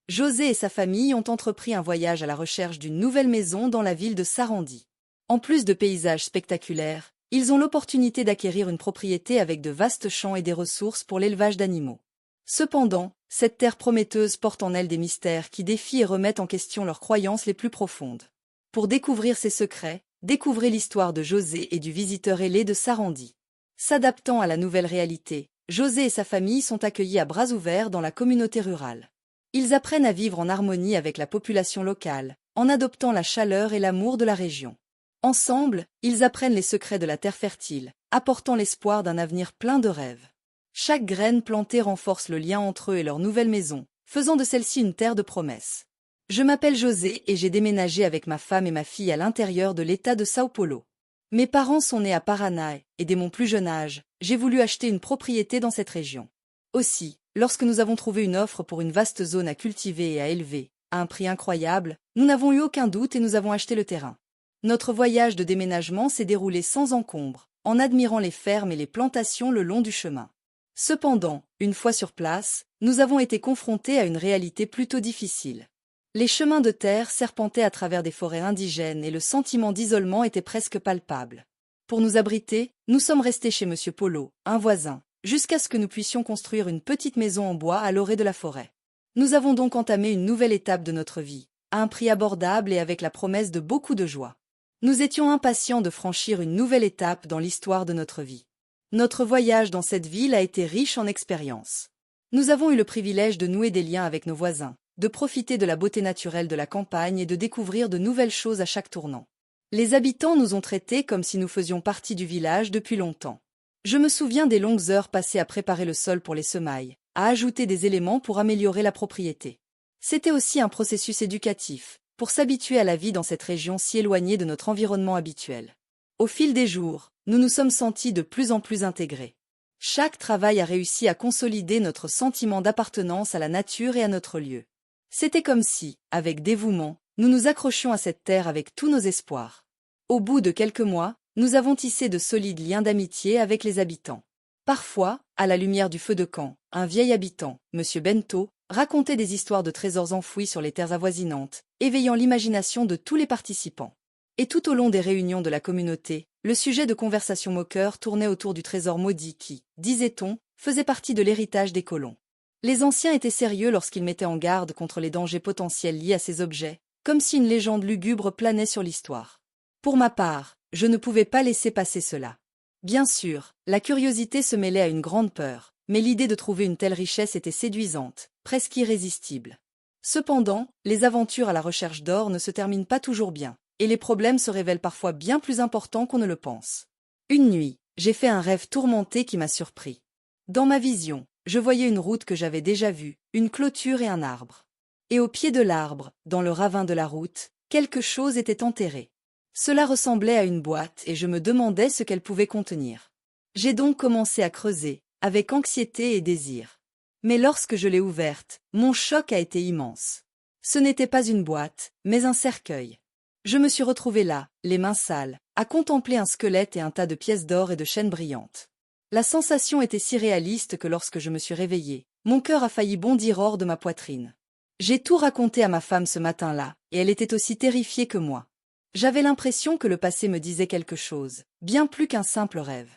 José et sa famille ont entrepris un voyage à la recherche d'une nouvelle maison dans la ville de Sarandi. En plus de paysages spectaculaires, ils ont l'opportunité d'acquérir une propriété avec de vastes champs et des ressources pour l'élevage d'animaux. Cependant, cette terre prometteuse porte en elle des mystères qui défient et remettent en question leurs croyances les plus profondes. Pour découvrir ces secrets, découvrez l'histoire de José et du visiteur ailé de Sarandi. S'adaptant à la nouvelle réalité, José et sa famille sont accueillis à bras ouverts dans la communauté rurale. Ils apprennent à vivre en harmonie avec la population locale, en adoptant la chaleur et l'amour de la région. Ensemble, ils apprennent les secrets de la terre fertile, apportant l'espoir d'un avenir plein de rêves. Chaque graine plantée renforce le lien entre eux et leur nouvelle maison, faisant de celle-ci une terre de promesses. Je m'appelle José et j'ai déménagé avec ma femme et ma fille à l'intérieur de l'État de São Paulo. Mes parents sont nés à Paraná et dès mon plus jeune âge, j'ai voulu acheter une propriété dans cette région. Aussi, lorsque nous avons trouvé une offre pour une vaste zone à cultiver et à élever, à un prix incroyable, nous n'avons eu aucun doute et nous avons acheté le terrain. Notre voyage de déménagement s'est déroulé sans encombre, en admirant les fermes et les plantations le long du chemin. Cependant, une fois sur place, nous avons été confrontés à une réalité plutôt difficile. Les chemins de terre serpentaient à travers des forêts indigènes et le sentiment d'isolement était presque palpable. Pour nous abriter, nous sommes restés chez Monsieur Polo, un voisin, jusqu'à ce que nous puissions construire une petite maison en bois à l'orée de la forêt. Nous avons donc entamé une nouvelle étape de notre vie, à un prix abordable et avec la promesse de beaucoup de joie. Nous étions impatients de franchir une nouvelle étape dans l'histoire de notre vie. Notre voyage dans cette ville a été riche en expériences. Nous avons eu le privilège de nouer des liens avec nos voisins, de profiter de la beauté naturelle de la campagne et de découvrir de nouvelles choses à chaque tournant. Les habitants nous ont traités comme si nous faisions partie du village depuis longtemps. Je me souviens des longues heures passées à préparer le sol pour les semailles, à ajouter des éléments pour améliorer la propriété. C'était aussi un processus éducatif, pour s'habituer à la vie dans cette région si éloignée de notre environnement habituel. Au fil des jours, nous nous sommes sentis de plus en plus intégrés. Chaque travail a réussi à consolider notre sentiment d'appartenance à la nature et à notre lieu. C'était comme si, avec dévouement, nous nous accrochions à cette terre avec tous nos espoirs. Au bout de quelques mois, nous avons tissé de solides liens d'amitié avec les habitants. Parfois, à la lumière du feu de camp, un vieil habitant, M. Bento, racontait des histoires de trésors enfouis sur les terres avoisinantes, éveillant l'imagination de tous les participants. Et tout au long des réunions de la communauté, le sujet de conversation moqueur tournait autour du trésor maudit qui, disait-on, faisait partie de l'héritage des colons. Les anciens étaient sérieux lorsqu'ils mettaient en garde contre les dangers potentiels liés à ces objets, comme si une légende lugubre planait sur l'histoire. Pour ma part, je ne pouvais pas laisser passer cela. Bien sûr, la curiosité se mêlait à une grande peur, mais l'idée de trouver une telle richesse était séduisante, presque irrésistible. Cependant, les aventures à la recherche d'or ne se terminent pas toujours bien, et les problèmes se révèlent parfois bien plus importants qu'on ne le pense. Une nuit, j'ai fait un rêve tourmenté qui m'a surpris. Dans ma vision, je voyais une route que j'avais déjà vue, une clôture et un arbre. Et au pied de l'arbre, dans le ravin de la route, quelque chose était enterré. Cela ressemblait à une boîte et je me demandais ce qu'elle pouvait contenir. J'ai donc commencé à creuser, avec anxiété et désir. Mais lorsque je l'ai ouverte, mon choc a été immense. Ce n'était pas une boîte, mais un cercueil. Je me suis retrouvé là, les mains sales, à contempler un squelette et un tas de pièces d'or et de chaînes brillantes. La sensation était si réaliste que lorsque je me suis réveillé, mon cœur a failli bondir hors de ma poitrine. J'ai tout raconté à ma femme ce matin-là, et elle était aussi terrifiée que moi. J'avais l'impression que le passé me disait quelque chose, bien plus qu'un simple rêve.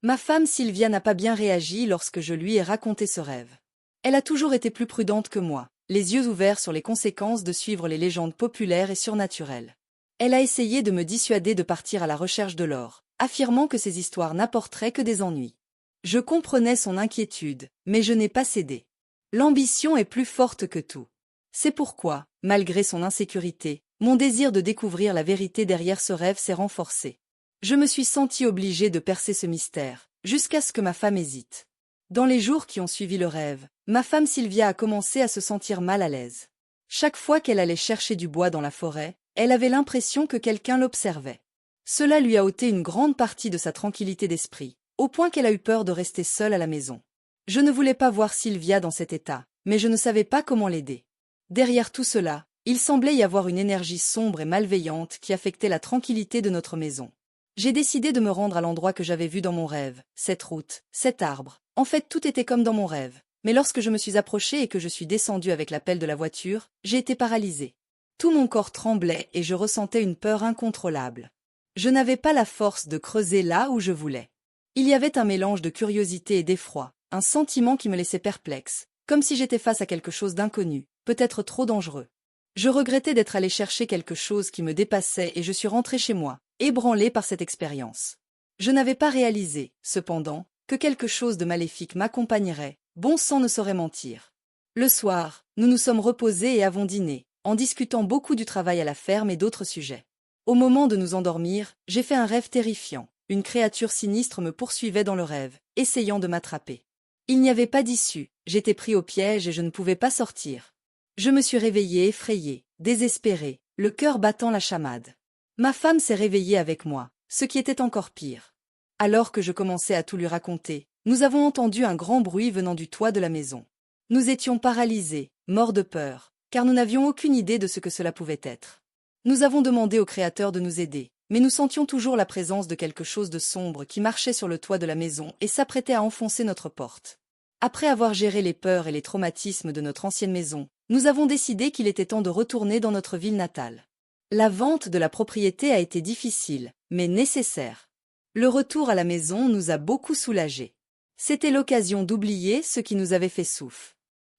Ma femme Sylvia n'a pas bien réagi lorsque je lui ai raconté ce rêve. Elle a toujours été plus prudente que moi, les yeux ouverts sur les conséquences de suivre les légendes populaires et surnaturelles. Elle a essayé de me dissuader de partir à la recherche de l'or, affirmant que ces histoires n'apporteraient que des ennuis. Je comprenais son inquiétude, mais je n'ai pas cédé. L'ambition est plus forte que tout. C'est pourquoi, malgré son insécurité, mon désir de découvrir la vérité derrière ce rêve s'est renforcé. Je me suis sentie obligée de percer ce mystère, jusqu'à ce que ma femme hésite. Dans les jours qui ont suivi le rêve, ma femme Sylvia a commencé à se sentir mal à l'aise. Chaque fois qu'elle allait chercher du bois dans la forêt, elle avait l'impression que quelqu'un l'observait. Cela lui a ôté une grande partie de sa tranquillité d'esprit, au point qu'elle a eu peur de rester seule à la maison. Je ne voulais pas voir Sylvia dans cet état, mais je ne savais pas comment l'aider. Derrière tout cela, il semblait y avoir une énergie sombre et malveillante qui affectait la tranquillité de notre maison. J'ai décidé de me rendre à l'endroit que j'avais vu dans mon rêve, cette route, cet arbre. En fait, tout était comme dans mon rêve. Mais lorsque je me suis approchée et que je suis descendue avec la pelle de la voiture, j'ai été paralysée. Tout mon corps tremblait et je ressentais une peur incontrôlable. Je n'avais pas la force de creuser là où je voulais. Il y avait un mélange de curiosité et d'effroi, un sentiment qui me laissait perplexe, comme si j'étais face à quelque chose d'inconnu, peut-être trop dangereux. Je regrettais d'être allée chercher quelque chose qui me dépassait et je suis rentrée chez moi, ébranlée par cette expérience. Je n'avais pas réalisé, cependant, que quelque chose de maléfique m'accompagnerait, bon sang ne saurait mentir. Le soir, nous nous sommes reposés et avons dîné, en discutant beaucoup du travail à la ferme et d'autres sujets. Au moment de nous endormir, j'ai fait un rêve terrifiant. Une créature sinistre me poursuivait dans le rêve, essayant de m'attraper. Il n'y avait pas d'issue, j'étais pris au piège et je ne pouvais pas sortir. Je me suis réveillée effrayée, désespérée, le cœur battant la chamade. Ma femme s'est réveillée avec moi, ce qui était encore pire. Alors que je commençais à tout lui raconter, nous avons entendu un grand bruit venant du toit de la maison. Nous étions paralysés, morts de peur, car nous n'avions aucune idée de ce que cela pouvait être. Nous avons demandé au Créateur de nous aider, mais nous sentions toujours la présence de quelque chose de sombre qui marchait sur le toit de la maison et s'apprêtait à enfoncer notre porte. Après avoir géré les peurs et les traumatismes de notre ancienne maison, nous avons décidé qu'il était temps de retourner dans notre ville natale. La vente de la propriété a été difficile, mais nécessaire. Le retour à la maison nous a beaucoup soulagés. C'était l'occasion d'oublier ce qui nous avait fait souffle.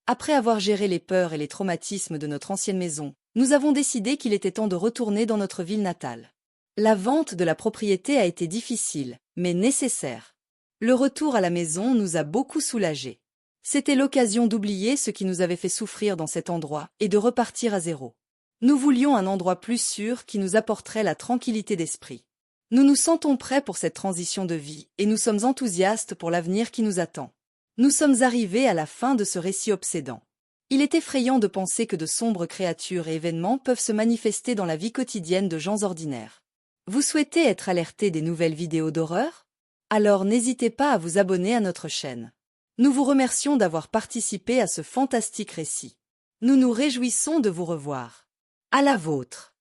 Après avoir géré les peurs et les traumatismes de notre ancienne maison, nous avons décidé qu'il était temps de retourner dans notre ville natale. La vente de la propriété a été difficile, mais nécessaire. Le retour à la maison nous a beaucoup soulagés. C'était l'occasion d'oublier ce qui nous avait fait souffrir dans cet endroit et de repartir à zéro. Nous voulions un endroit plus sûr qui nous apporterait la tranquillité d'esprit. Nous nous sentons prêts pour cette transition de vie et nous sommes enthousiastes pour l'avenir qui nous attend. Nous sommes arrivés à la fin de ce récit obsédant. Il est effrayant de penser que de sombres créatures et événements peuvent se manifester dans la vie quotidienne de gens ordinaires. Vous souhaitez être alerté des nouvelles vidéos d'horreur? Alors n'hésitez pas à vous abonner à notre chaîne. Nous vous remercions d'avoir participé à ce fantastique récit. Nous nous réjouissons de vous revoir. À la vôtre.